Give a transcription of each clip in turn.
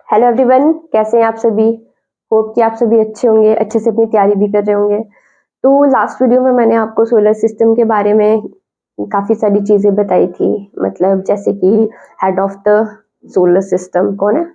Hello everyone, कैसे हैं आप सभी। होप कि आप सभी अच्छे होंगे, अच्छे से अपनी तैयारी भी कर रहे होंगे। तो लास्ट वीडियो में मैंने आपको सोलर सिस्टम के बारे में काफ़ी सारी चीज़ें बताई थी। मतलब जैसे कि head of the solar system कौन है?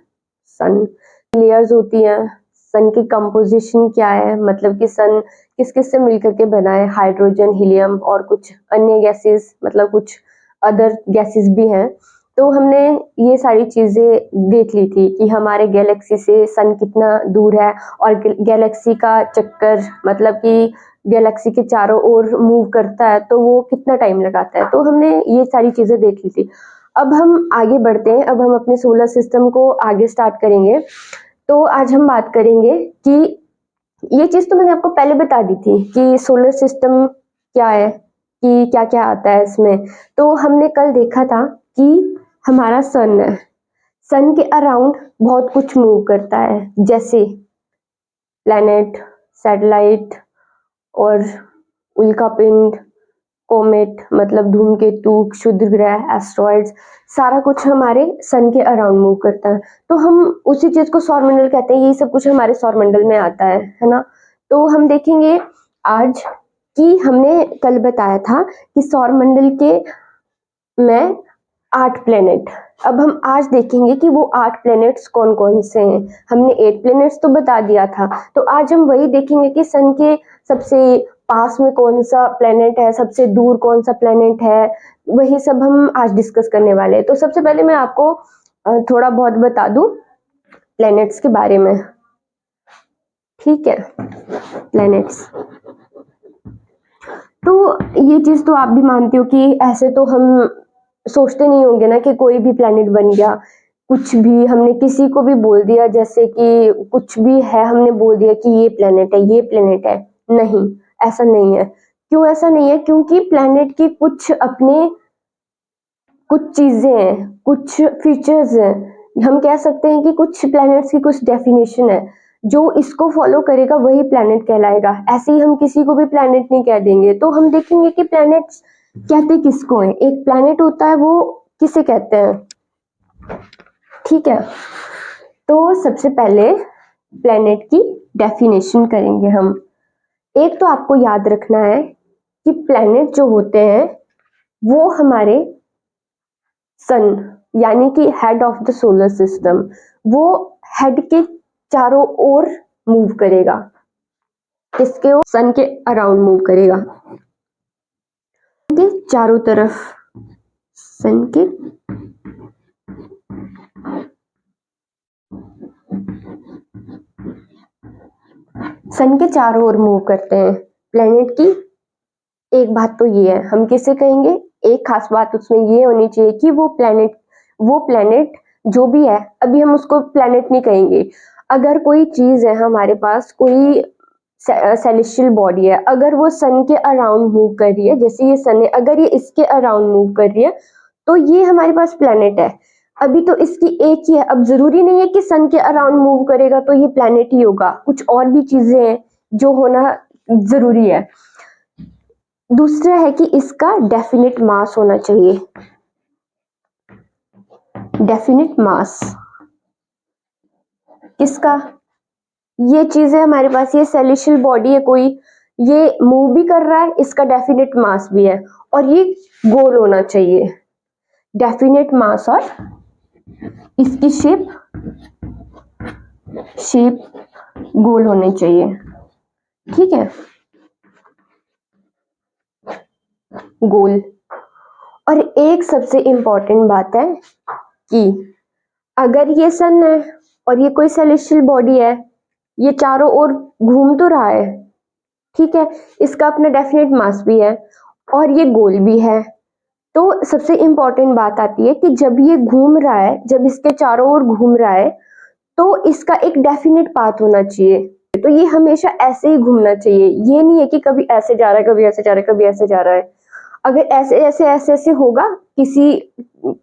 सन। लेयर्स होती हैं, सन की कंपोजिशन क्या है, मतलब कि सन किस किस से मिलकर के बना है, हाइड्रोजन, हीलियम और कुछ अन्य गैसेस, मतलब कुछ अदर गैसेस भी हैं। तो हमने ये सारी चीज़ें देख ली थी कि हमारे गैलेक्सी से सन कितना दूर है और गैलेक्सी का चक्कर, मतलब कि गैलेक्सी के चारों ओर मूव करता है तो वो कितना टाइम लगाता है। तो हमने ये सारी चीज़ें देख ली थी। अब हम आगे बढ़ते हैं, अब हम अपने सोलर सिस्टम को आगे स्टार्ट करेंगे। तो आज हम बात करेंगे कि ये चीज़ तो मैंने आपको पहले बता दी थी कि सोलर सिस्टम क्या है, कि क्या क्या आता है इसमें। तो हमने कल देखा था कि हमारा सन है, सन के अराउंड बहुत कुछ मूव करता है, जैसे प्लैनेट, सैटेलाइट और उल्कापिंड, कोमेट मतलब धूमकेतु, क्षुद्र ग्रह, एस्ट्रॉइड्स, सारा कुछ हमारे सन के अराउंड मूव करता है। तो हम उसी चीज को सौरमंडल कहते हैं, यही सब कुछ हमारे सौरमंडल में आता है ना। तो हम देखेंगे आज कि हमने कल बताया था कि सौरमंडल के में 8 प्लेनेट। अब हम आज देखेंगे कि वो 8 प्लेनेट्स कौन कौन से हैं। हमने 8 प्लेनेट्स तो बता दिया था, तो आज हम वही देखेंगे कि सन के सबसे पास में कौन सा प्लेनेट है, सबसे दूर कौन सा प्लेनेट है, वही सब हम आज डिस्कस करने वाले हैं। तो सबसे पहले मैं आपको थोड़ा बहुत बता दूं प्लेनेट्स के बारे में, ठीक है। प्लेनेट्स, तो ये चीज तो आप भी मानते हो कि ऐसे तो हम सोचते नहीं होंगे ना कि कोई भी प्लेनेट बन गया, कुछ भी हमने किसी को भी बोल दिया, जैसे कि कुछ भी है हमने बोल दिया कि ये प्लेनेट है, ये प्लेनेट है। नहीं, ऐसा नहीं है। क्यों ऐसा नहीं है? क्योंकि प्लेनेट की कुछ अपने कुछ चीजें हैं, कुछ फीचर्स हैं। हम कह सकते हैं कि कुछ प्लैनेट्स की कुछ डेफिनेशन है, जो इसको फॉलो करेगा वही प्लैनेट कहलाएगा। ऐसे ही हम किसी को भी प्लैनेट नहीं कह देंगे। तो हम देखेंगे कि प्लैनेट्स कहते किसको हैं। एक प्लैनेट होता है, वो किसे कहते हैं, ठीक है। तो सबसे पहले प्लैनेट की डेफिनेशन करेंगे हम। एक तो आपको याद रखना है कि प्लैनेट जो होते हैं वो हमारे सन, यानी कि head of the solar system, वो हेड के चारों ओर मूव करेगा। किसके ओर? सन के अराउंड मूव करेगा, के चारों तरफ, सन के चारों ओर मूव करते हैं प्लेनेट की। एक बात तो ये है, हम किसे कहेंगे, एक खास बात उसमें ये होनी चाहिए कि वो प्लेनेट जो भी है, अभी हम उसको प्लेनेट नहीं कहेंगे। अगर कोई चीज है हमारे पास, कोई सेलेस्टियल बॉडी है, अगर वो सन के अराउंड मूव कर रही है, जैसे ये सन है, अगर ये इसके अराउंड मूव कर रही है तो ये हमारे पास प्लेनेट है। अभी तो इसकी एक ही है, अब जरूरी नहीं है कि सन के अराउंड मूव करेगा तो ये प्लेनेट ही होगा, कुछ और भी चीजें हैं जो होना जरूरी है। दूसरा है कि इसका डेफिनेट मास होना चाहिए। डेफिनेट मास किसका? ये चीज है हमारे पास, ये सेलेस्टियल बॉडी है कोई, ये मूव भी कर रहा है, इसका डेफिनेट मास भी है, और ये गोल होना चाहिए। डेफिनेट मास और इसकी शेप गोल होनी चाहिए, ठीक है, गोल। और एक सबसे इंपॉर्टेंट बात है कि अगर ये सन है और ये कोई सेलेस्टियल बॉडी है, ये चारों ओर घूम तो रहा है, ठीक है, इसका अपना डेफिनेट मास भी है और ये गोल भी है। तो सबसे इंपॉर्टेंट बात आती है कि जब ये घूम रहा है, जब इसके चारों ओर घूम रहा है, तो इसका एक डेफिनेट पाथ होना चाहिए। तो ये हमेशा ऐसे ही घूमना चाहिए, ये नहीं है कि कभी ऐसे जा रहा है, कभी ऐसे जा रहा है, कभी ऐसे जा रहा है। अगर ऐसे ऐसे ऐसे ऐसे होगा, किसी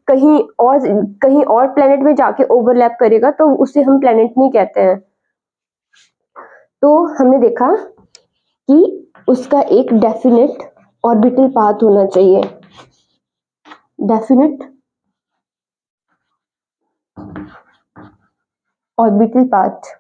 कहीं और प्लेनेट में जाके ओवरलैप करेगा तो उसे हम प्लेनेट नहीं कहते हैं। तो हमने देखा कि उसका एक डेफिनेट ऑर्बिटल पाथ होना चाहिए, डेफिनेट ऑर्बिटल पाथ।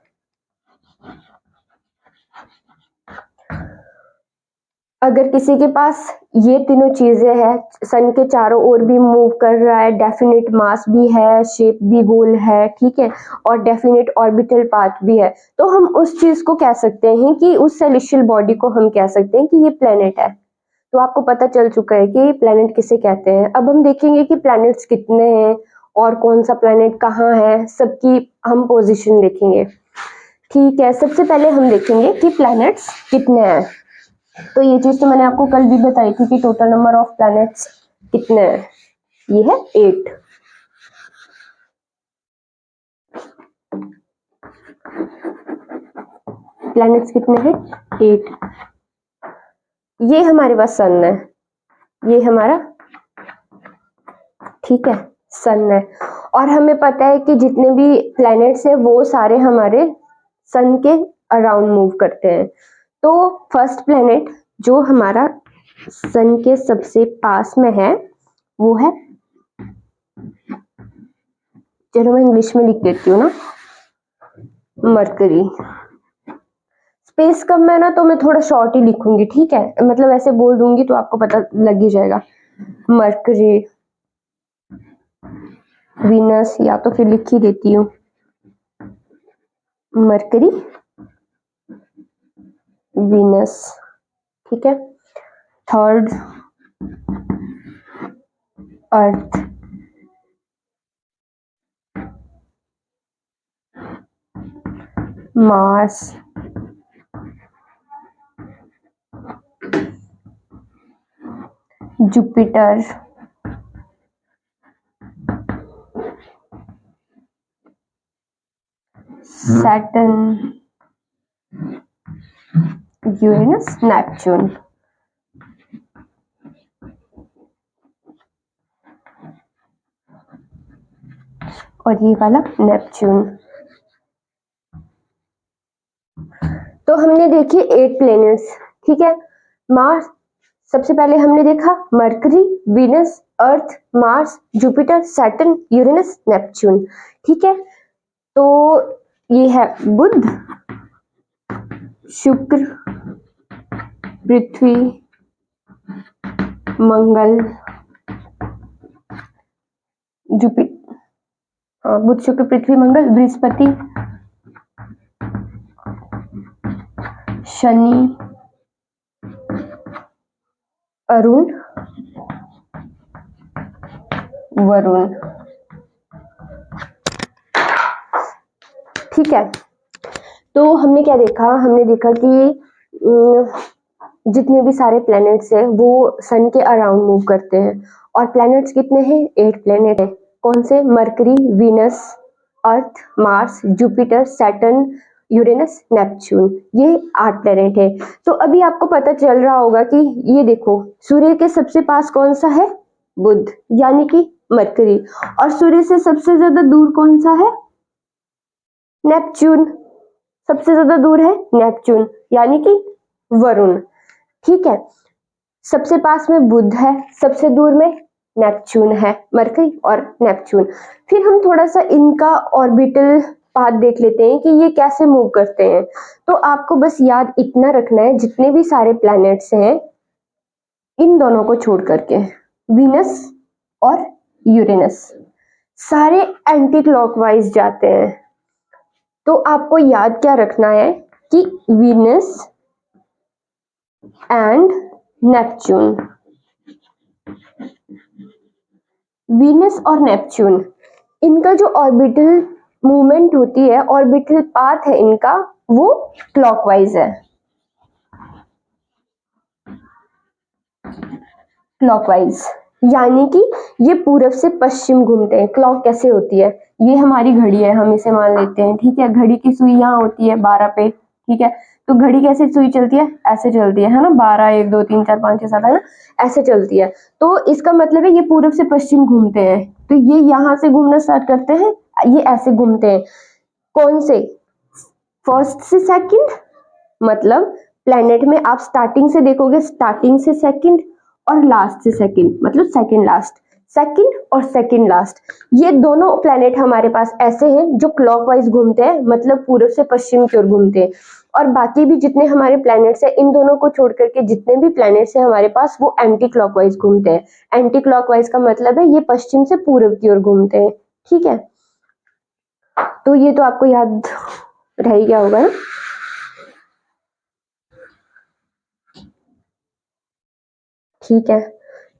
अगर किसी के पास ये तीनों चीजें हैं, सन के चारों ओर भी मूव कर रहा है, डेफिनेट मास भी है, शेप भी गोल है, ठीक है, और डेफिनेट ऑर्बिटल पाथ भी है, तो हम उस चीज को कह सकते हैं कि उस सेलेस्टियल बॉडी को हम कह सकते हैं कि ये प्लेनेट है। तो आपको पता चल चुका है कि प्लेनेट किसे कहते हैं। अब हम देखेंगे कि प्लैनेट्स कितने हैं और कौन सा प्लेनेट कहाँ है, सबकी हम पोजीशन देखेंगे। ठीक है, सबसे पहले हम देखेंगे कि प्लैनेट्स कितने हैं। तो ये चीज तो मैंने आपको कल भी बताई थी कि टोटल नंबर ऑफ प्लैनेट्स कितने हैं, ये है 8। प्लैनेट्स कितने हैं? 8। ये हमारे पास सन है, ये हमारा, ठीक है, सन है। और हमें पता है कि जितने भी प्लैनेट्स हैं वो सारे हमारे सन के अराउंड मूव करते हैं। तो फर्स्ट प्लैनेट जो हमारा सन के सबसे पास में है वो है, चलो मैं इंग्लिश में लिख देती हूँ ना, मरकरी। स्पेस कम है ना तो मैं थोड़ा शॉर्ट ही लिखूंगी, ठीक है, मतलब ऐसे बोल दूंगी तो आपको पता लग ही जाएगा। मरकरी, वीनस, या तो फिर लिख ही देती हूँ मरकरी, वीनस, ठीक है। Third Earth, Mars, Jupiter, Saturn, Uranus, Neptune. और ये वाला नेपच्यून। तो हमने देखी 8 प्लैनेट्स, ठीक है। मार्स, सबसे पहले हमने देखा Mercury, Venus, Earth, Mars, Jupiter, Saturn, Uranus, Neptune, ठीक है। तो ये है बुध, शुक्र, पृथ्वी, मंगल, जुपिटर, बुध शुक्र पृथ्वी मंगल, बृहस्पति, शनि, अरुण, वरुण, ठीक है। तो हमने क्या देखा, हमने देखा कि जितने भी सारे प्लैनेट्स हैं वो सन के अराउंड मूव करते हैं। और प्लैनेट्स कितने हैं? 8 प्लैनेट है। कौन से? Mercury, Venus, Earth, Mars, Jupiter, Saturn, Uranus, Neptune, ये 8 प्लैनेट है। तो अभी आपको पता चल रहा होगा कि ये देखो, सूर्य के सबसे पास कौन सा है? बुध, यानी कि मरकरी। और सूर्य से सबसे ज्यादा दूर कौन सा है? नेपच्यून। सबसे ज्यादा दूर है नेपच्यून, यानी कि वरुण, ठीक है। सबसे पास में बुध है, सबसे दूर में नेपच्यून है, मरकरी और नेपच्यून। फिर हम थोड़ा सा इनका ऑर्बिटल पाथ देख लेते हैं कि ये कैसे मूव करते हैं। तो आपको बस याद इतना रखना है, जितने भी सारे प्लैनेट्स हैं इन दोनों को छोड़ करके, वीनस और यूरेनस, सारे एंटी क्लॉकवाइज जाते हैं। तो आपको याद क्या रखना है कि वीनस एंड नेपच्यून, वीनस और नेपच्यून, इनका जो ऑर्बिटल मूवमेंट होती है, ऑर्बिटल पाथ है इनका, वो क्लॉकवाइज है, क्लॉकवाइज, यानी कि ये पूरब से पश्चिम घूमते हैं। क्लॉक कैसे होती है? ये हमारी घड़ी है, हम इसे मान लेते हैं, ठीक है। घड़ी की सुई यहाँ होती है 12 पे, ठीक है। तो घड़ी कैसे सुई चलती है? ऐसे चलती है ना, 12, 1, 2, 3, 4, 5, 6, 7, है ना, ऐसे चलती है। तो इसका मतलब है ये पूरब से पश्चिम घूमते हैं। तो ये यहाँ से घूमना स्टार्ट करते हैं, ये ऐसे घूमते हैं। कौन से? फर्स्ट से सेकंड, मतलब प्लेनेट में आप स्टार्टिंग से देखोगे, स्टार्टिंग से सेकंड, और लास्ट से सेकंड, मतलब सेकंड लास्ट। सेकंड और सेकंड लास्ट, ये दोनों प्लैनेट हमारे पास ऐसे हैं जो क्लॉकवाइज घूमते हैं, मतलब पूर्व से पश्चिम की ओर घूमते हैं। और बाकी भी जितने हमारे प्लैनेट्स हैं, इन दोनों को छोड़ करके जितने भी प्लैनेट्स हैं हमारे पास, वो एंटी क्लॉकवाइज घूमते हैं। एंटी क्लॉकवाइज का मतलब है ये पश्चिम से पूर्व की ओर घूमते हैं। ठीक है, तो ये तो आपको याद रह ही गया होगा ना। ठीक है,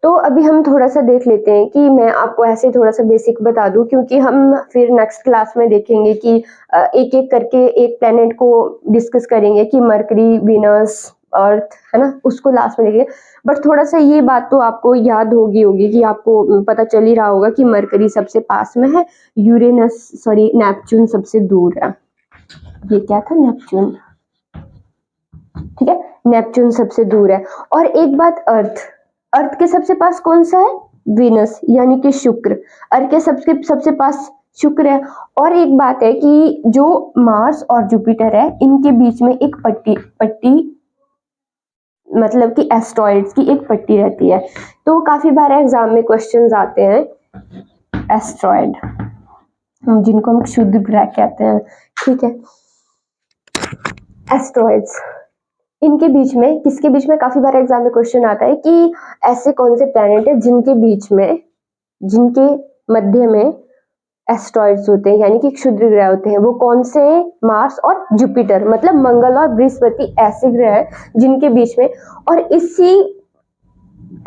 तो अभी हम थोड़ा सा देख लेते हैं कि मैं आपको ऐसे थोड़ा सा बेसिक बता दूं, क्योंकि हम फिर नेक्स्ट क्लास में देखेंगे कि एक एक करके एक प्लेनेट को डिस्कस करेंगे कि मरकरी, वीनस, अर्थ, है ना, उसको लास्ट में देखेंगे। बट थोड़ा सा ये बात तो आपको याद होगी कि आपको पता चल ही रहा होगा कि मरकरी सबसे पास में है, नेपच्यून सबसे दूर है। ये क्या था, नेपच्यून। ठीक है, नेपच्यून सबसे दूर है। और एक बात, अर्थ के सबसे पास कौन सा है, वीनस यानी कि शुक्र। अर्थ के सबसे पास शुक्र है। और एक बात है कि जो मार्स और जुपिटर है, इनके बीच में एक पट्टी मतलब कि एस्ट्रॉइड्स की एक पट्टी रहती है। तो काफी बार एग्जाम में क्वेश्चंस आते हैं एस्ट्रॉइड, जिनको हम क्षुद्र ग्रह कहते हैं। ठीक है, एस्ट्रॉइड्स, इनके बीच में, किसके बीच में, काफी बार एग्जाम में क्वेश्चन आता है कि ऐसे कौन से प्लैनेट है जिनके बीच में, जिनके मध्य में एस्ट्रॉइड्स होते हैं यानी कि क्षुद्र ग्रह होते हैं। वो कौन से, मार्स और जुपिटर, मतलब मंगल और बृहस्पति ऐसे ग्रह हैं जिनके बीच में। और इसी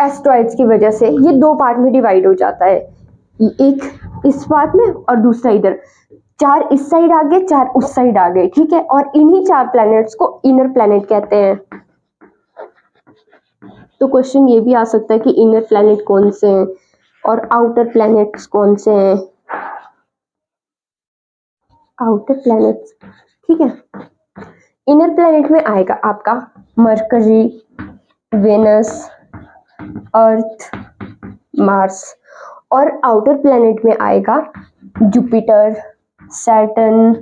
एस्ट्रॉइड्स की वजह से ये दो पार्ट में डिवाइड हो जाता है, एक इस पार्ट में और दूसरा इधर। चार इस साइड आ गए, चार उस साइड आ गए। ठीक है, और इन्हीं चार प्लैनेट्स को इनर प्लैनेट कहते हैं। तो क्वेश्चन ये भी आ सकता है कि इनर प्लैनेट कौन से हैं और आउटर प्लैनेट्स कौन से हैं। आउटर प्लैनेट्स, ठीक है, इनर प्लैनेट में आएगा आपका मरकरी, वेनस, अर्थ, मार्स। और आउटर प्लैनेट में आएगा जुपिटर, सैटर्न,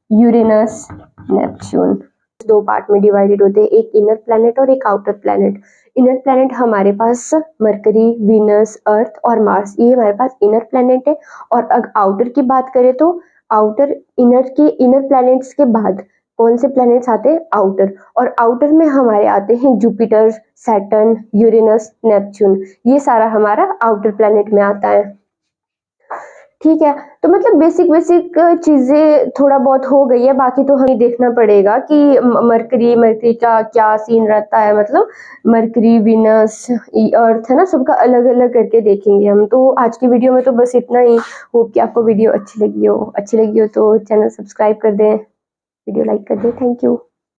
यूरेनस, नेपच्यून। दो पार्ट में डिवाइडेड होते हैं, एक इनर प्लैनेट और एक आउटर प्लैनेट। इनर प्लैनेट हमारे पास मरकरी, वीनस, अर्थ और मार्स, ये हमारे पास इनर प्लैनेट है। और अगर आउटर की बात करें तो आउटर, इनर प्लैनेट्स के बाद कौन से प्लैनेट्स आते हैं, आउटर। और आउटर में हमारे आते हैं जुपिटर, सैटर्न, यूरेनस, नेपच्यून। ये सारा हमारा आउटर प्लैनेट में आता है। ठीक है, तो मतलब बेसिक चीजें थोड़ा बहुत हो गई है, बाकी तो हमें देखना पड़ेगा कि मरकरी का क्या सीन रहता है, मतलब मरकरी, वीनस, अर्थ, है ना, सबका अलग अलग करके देखेंगे हम। तो आज की वीडियो में तो बस इतना ही। होप कि आपको वीडियो अच्छी लगी हो तो चैनल सब्सक्राइब कर दें, वीडियो लाइक कर दें। Thank you.